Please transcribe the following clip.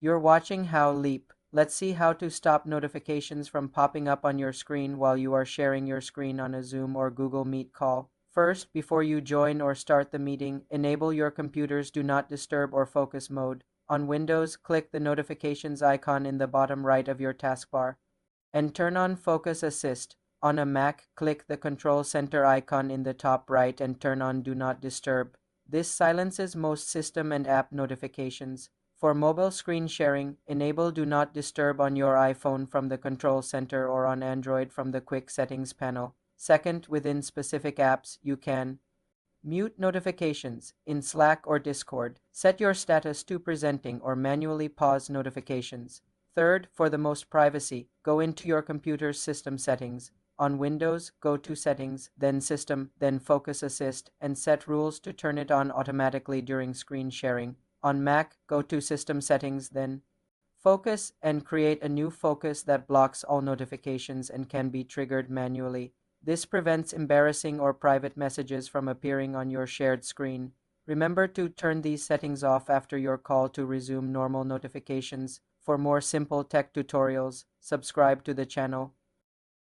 You're watching How Leap. Let's see how to stop notifications from popping up on your screen while you are sharing your screen on a Zoom or Google Meet call. First, before you join or start the meeting, enable your computer's Do Not Disturb or Focus mode. On Windows, click the notifications icon in the bottom right of your taskbar and turn on Focus Assist. On a Mac, click the Control Center icon in the top right and turn on Do Not Disturb. This silences most system and app notifications. For mobile screen sharing, enable Do Not Disturb on your iPhone from the Control Center or on Android from the Quick Settings panel. Second, within specific apps, you can mute notifications. In Slack or Discord, set your status to presenting or manually pause notifications. Third, for the most privacy, go into your computer's system settings. On Windows, go to Settings, then System, then Focus Assist, and set rules to turn it on automatically during screen sharing. On Mac, go to System Settings, then Focus, and create a new focus that blocks all notifications and can be triggered manually. This prevents embarrassing or private messages from appearing on your shared screen. Remember to turn these settings off after your call to resume normal notifications. For more simple tech tutorials, subscribe to the channel.